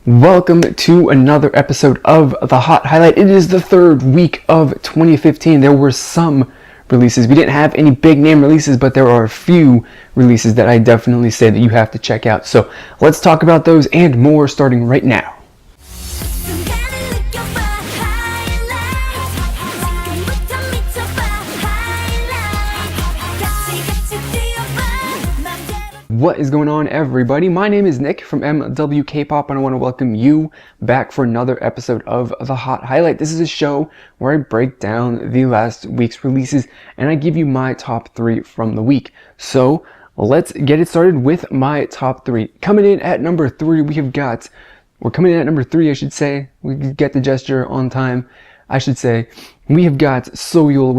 Welcome to another episode of The Hot Highlight. It is the third week of 2015. There were some releases. We didn't have any big name releases, but there are a few releases that I definitely say that you have to check out. So let's talk about those and more starting right now. What is going on, everybody? My name is Nick from MW K-Pop, and I want to welcome you back for another episode of The Hot Highlight. This is a show where I break down the last week's releases and I give you my top 3 from the week. So let's get it started with my top 3. Coming in at number 3, we have got, we're coming in at number 3, I should say. We get the gesture on time. I should say, we have got Soyeol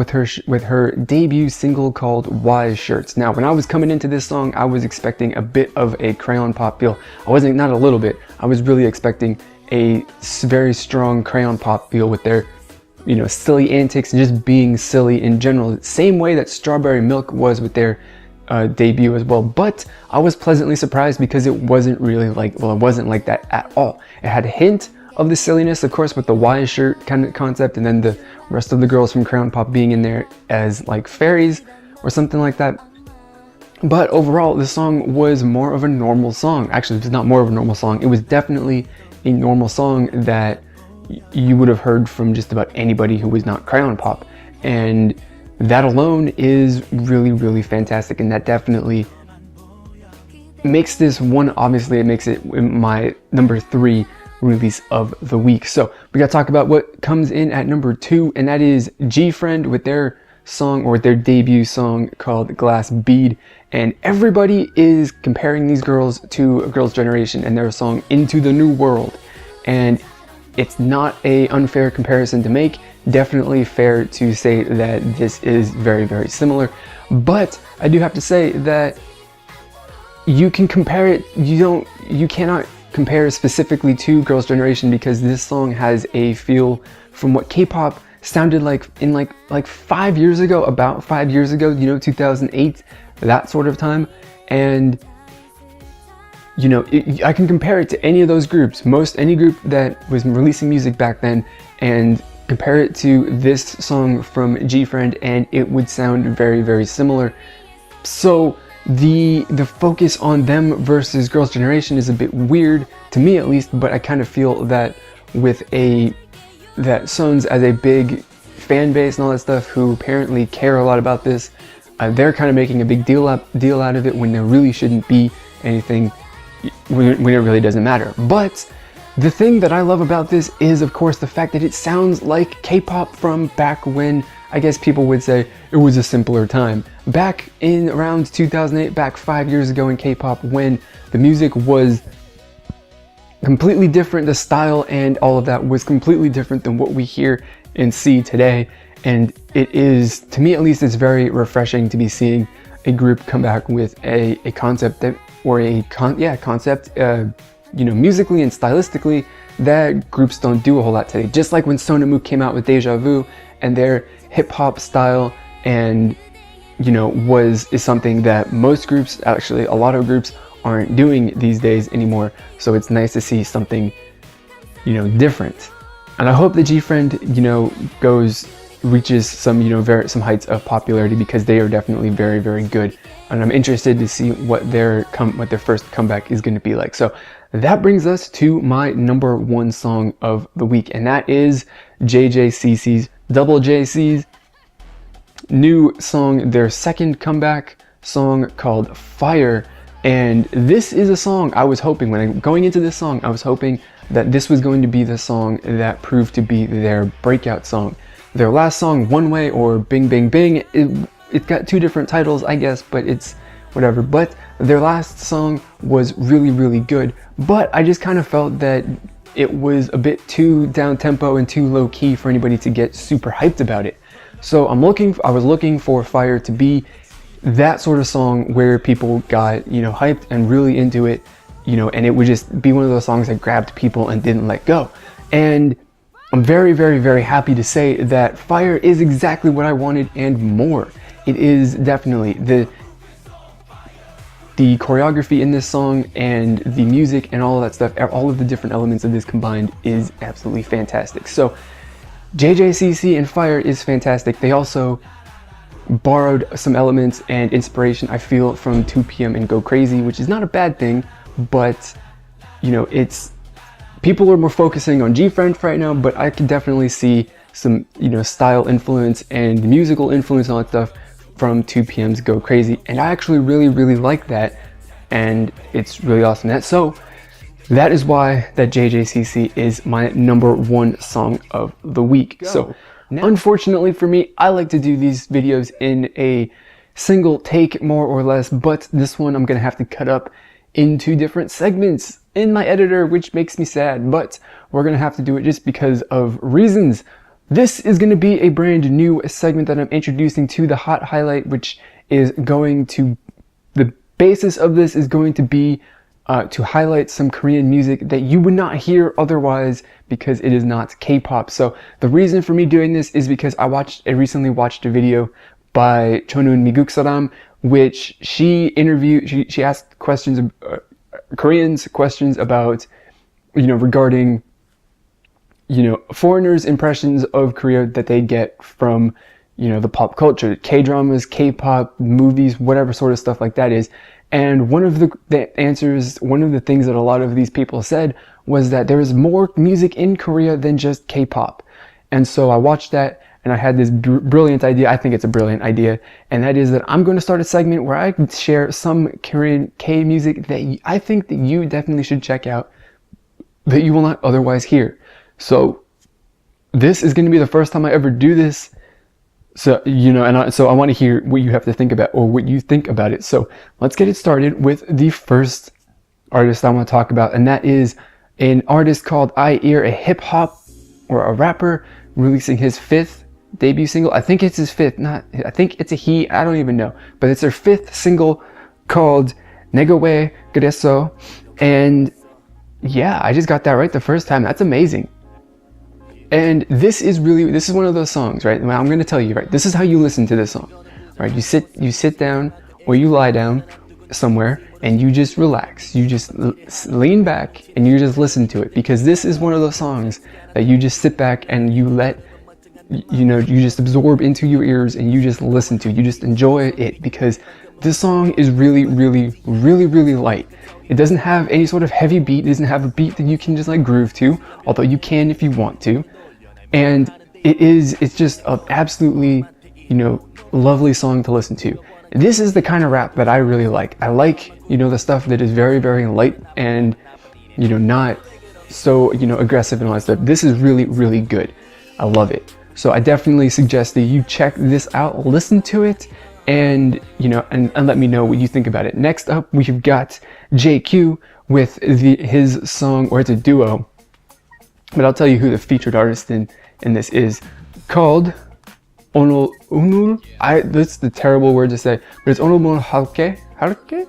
with her debut single called Wise Shirts. Now, when I was coming into this song, I was expecting a bit of a crayon pop feel. I wasn't, not a little bit, I was really expecting a very strong crayon pop feel with their, silly antics and just being silly in general. Same way that Strawberry Milk was with their debut as well. But I was pleasantly surprised because it wasn't really like, it wasn't like that at all. It had a hint of the silliness, of course, with the Wise Shirt kind of concept, and then the rest of the girls from Crayon Pop being in there as like fairies or something like that. But overall, the song was more of a normal song. Actually, it was not more of a normal song. It was definitely a normal song that you would have heard from just about anybody who was not Crayon Pop. And that alone is really, really fantastic. And that definitely makes this one, obviously it makes it my number 3 release of the week. So we got to talk about what comes in at number 2, and that is GFriend with their song, or their debut song called Glass Bead. And everybody is comparing these girls to a Girls' Generation and their song Into the New World, and it's not a unfair comparison to make. Definitely fair to say that this is very, very similar, but I do have to say that you can compare it, you cannot compare specifically to Girls' Generation, because this song has a feel from what K-pop sounded like in like 5 years ago, about 5 years ago, 2008, that sort of time. And I can compare it to any of those groups, any group that was releasing music back then, and compare it to this song from GFriend, and it would sound very, very similar. So the focus on them versus Girls' Generation is a bit weird to me, at least, but I kind of feel that with that Sons as a big fan base and all that stuff, who apparently care a lot about this, they're kind of making a big deal out of it when there really shouldn't be anything, when it really doesn't matter. But the thing that I love about this is, of course, the fact that it sounds like K-pop from back when, I guess people would say, it was a simpler time. Back in around 2008, back 5 years ago in K-pop, when the music was completely different, the style and all of that was completely different than what we hear and see today. And it is, to me at least, it's very refreshing to be seeing a group come back with a concept that, or concept, musically and stylistically, that groups don't do a whole lot today. Just like when Sonamu came out with Deja Vu, and their hip-hop style and is something that most groups, actually a lot of groups, aren't doing these days anymore. So it's nice to see something different. And I hope that GFriend reaches some some heights of popularity, because they are definitely very, very good, and I'm interested to see what their first comeback is going to be like. So that brings us to my number 1 song of the week, and that is JJCC's Double JC's new song, their second comeback song called Fire. And this is a song I was hoping, going into this song, I was hoping that this was going to be the song that proved to be their breakout song. Their last song, One Way or Bing Bing Bing, it got 2 different titles, I guess, but it's whatever. But their last song was really, really good, but I just kind of felt that it was a bit too down-tempo and too low-key for anybody to get super hyped about it. So I was looking for Fire to be that sort of song where people got, hyped and really into it, and it would just be one of those songs that grabbed people and didn't let go. And I'm very, very, very happy to say that Fire is exactly what I wanted and more. It is definitely the choreography in this song and the music and all of that stuff, all of the different elements of this combined is absolutely fantastic. So JJCC and Fire is fantastic. They also borrowed some elements and inspiration, I feel, from 2 PM and Go Crazy, which is not a bad thing, but you know, it's people are more focusing on G-French right now, but I can definitely see some, you know, style influence and musical influence and all that stuff from 2 PM's Go Crazy, and I actually really like that, and it's really awesome. That is why that JJCC is my #1 song of the week. So unfortunately for me, I like to do these videos in a single take, more or less, but this one I'm gonna have to cut up into different segments in my editor, which makes me sad, but we're gonna have to do it just because of reasons. This is gonna be a brand new segment that I'm introducing to the Hot Highlight, which is going to, the basis of this is going to be to highlight some Korean music that you would not hear otherwise because it is not K-pop. So the reason for me doing this is because I recently watched a video by Chonun Miguk Saram, which she asked questions, Koreans questions about, you know, regarding, you know, foreigners' impressions of Korea that they get from, you know, the pop culture, K-dramas, K-pop, movies, whatever sort of stuff like that is. And one of the answers, one of the things that a lot of these people said was that there is more music in Korea than just K-pop. And so I watched that and I had this brilliant idea. I think it's a brilliant idea. And that is that I'm going to start a segment where I share some Korean K music that I think that you definitely should check out that you will not otherwise hear. So this is going to be the first time I ever do this. So, you know, so I want to hear what you have to think about, or what you think about it. So let's get it started with the first artist I want to talk about, and that is an artist called IEar, a hip hop or a rapper releasing his 5th debut single. I think it's his 5th, I think it's a he, I don't even know, but it's their 5th single called Nega We Kreseo. And yeah, I just got that right the first time. That's amazing. And this is one of those songs, right? Well, I'm going to tell you, right? This is how you listen to this song, right? You sit down or you lie down somewhere and you just relax. You just lean back and you just listen to it, because this is one of those songs that you just sit back and you let, you know, you just absorb into your ears and you just listen to. You just enjoy it, because this song is really light. It doesn't have any sort of heavy beat. It doesn't have a beat that you can just like groove to, although you can if you want to. And it's just an absolutely, you know, lovely song to listen to. This is the kind of rap that I really like. I like, you know, the stuff that is very light and, you know, not so, you know, aggressive and all that stuff. This is really good. I love it. So I definitely suggest that you check this out, listen to it, and, you know, and let me know what you think about it. Next up, we've got JQ with his song, or it's a duo, but I'll tell you who the featured artist in this is, called Onal. That's the terrible word to say, but it's Onal Halke?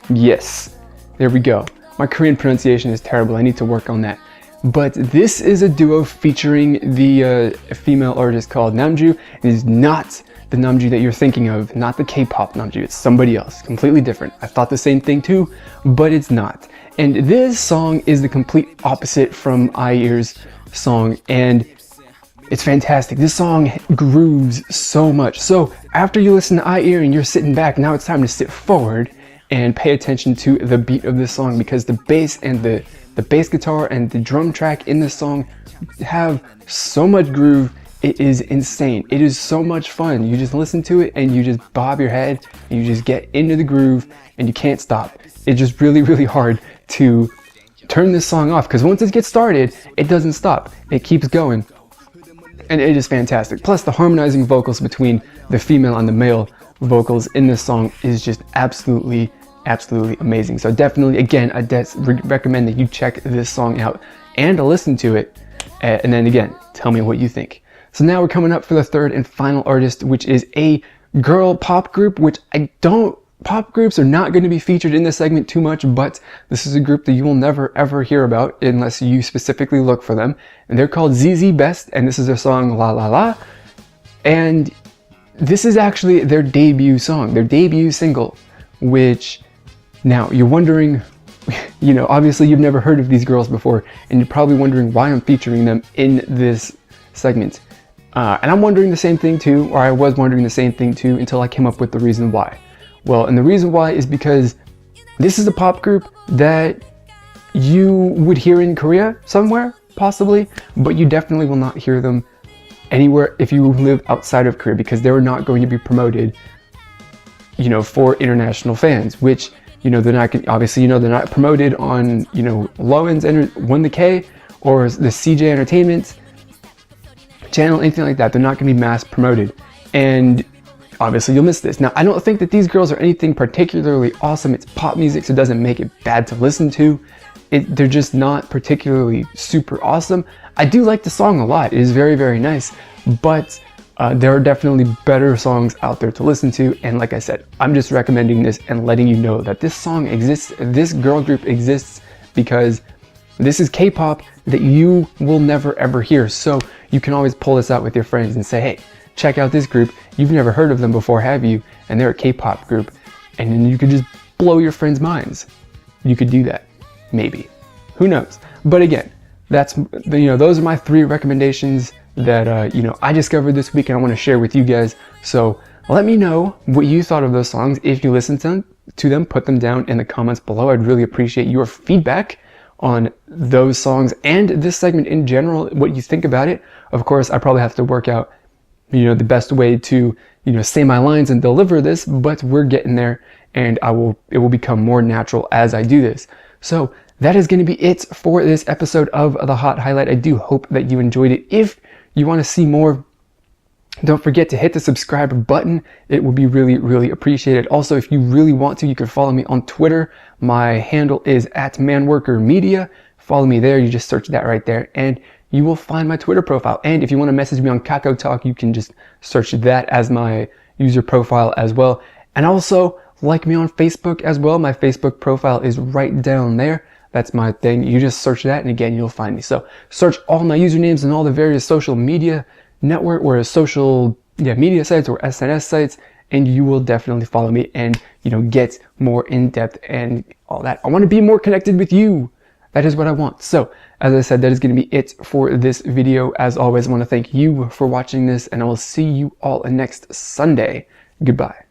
Yes, there we go. My Korean pronunciation is terrible. I need to work on that. But this is a duo featuring the female artist called Namju. It is not the Namju that you're thinking of, not the K-pop Namju. It's somebody else, completely different. I thought the same thing too, but it's not. And this song is the complete opposite from IEar's song, and it's fantastic. This song grooves so much. So after you listen to IEar and you're sitting back, now it's time to sit forward and pay attention to the beat of this song, because the bass and the bass guitar and the drum track in this song have so much groove. It is insane. It is so much fun. You just listen to it and you just bob your head and you just get into the groove and you can't stop. It's just really hard to turn this song off, because once it gets started, it doesn't stop. It keeps going. And it is fantastic. Plus the harmonizing vocals between the female and the male vocals in this song is just absolutely amazing. So definitely, again, I recommend that you check this song out and listen to it, and then again, tell me what you think. So now we're coming up for the third and final artist, which is a girl pop group, which pop groups are not going to be featured in this segment too much, but this is a group that you will never ever hear about unless you specifically look for them. And they're called ZZ Best, and this is their song La La La. And this is actually their debut song, their debut single, which Now, you're wondering, obviously you've never heard of these girls before, and you're probably wondering why I'm featuring them in this segment. And I'm wondering the same thing too, or I was wondering the same thing too, until I came up with the reason why. Well, and the reason why is because this is a pop group that you would hear in Korea somewhere, possibly, but you definitely will not hear them anywhere if you live outside of Korea, because they're not going to be promoted, for international fans, which, they're not, obviously, they're not promoted on, Lowen's One the K or the CJ Entertainment channel, anything like that. They're not going to be mass promoted. And obviously you'll miss this. Now, I don't think that these girls are anything particularly awesome. It's pop music, so it doesn't make it bad to listen to. They're just not particularly super awesome. I do like the song a lot. It is very, very nice, but there are definitely better songs out there to listen to. And like I said, I'm just recommending this and letting you know that this song exists, this girl group exists, because this is K-pop that you will never ever hear. So you can always pull this out with your friends and say, hey, check out this group. You've never heard of them before, have you? And they're a K-pop group. And then you could just blow your friends' minds. You could do that. Maybe. Who knows? But again, that's, those are my 3 recommendations that, I discovered this week and I want to share with you guys. So let me know what you thought of those songs. If you listened to them, put them down in the comments below. I'd really appreciate your feedback on those songs and this segment in general, what you think about it. Of course, I probably have to work out, the best way to, say my lines and deliver this, but we're getting there, and it will become more natural as I do this. So that is going to be it for this episode of The Hot Highlight. I do hope that you enjoyed it. If you want to see more, don't forget to hit the subscribe button. It will be really, really appreciated. Also, if you really want to, you can follow me on Twitter. My handle is @manworkermedia. Follow me there. You just search that right there, and you will find my Twitter profile. And if you want to message me on KakaoTalk, you can just search that as my user profile as well. And also, like me on Facebook as well. My Facebook profile is right down there. That's my thing. You just search that, and again, you'll find me. So search all my usernames and all the various social media network or social media sites or SNS sites, and you will definitely follow me and get more in depth and all that. I want to be more connected with you. That is what I want. So as I said, that is going to be it for this video. As always, I want to thank you for watching this, and I will see you all next Sunday. Goodbye.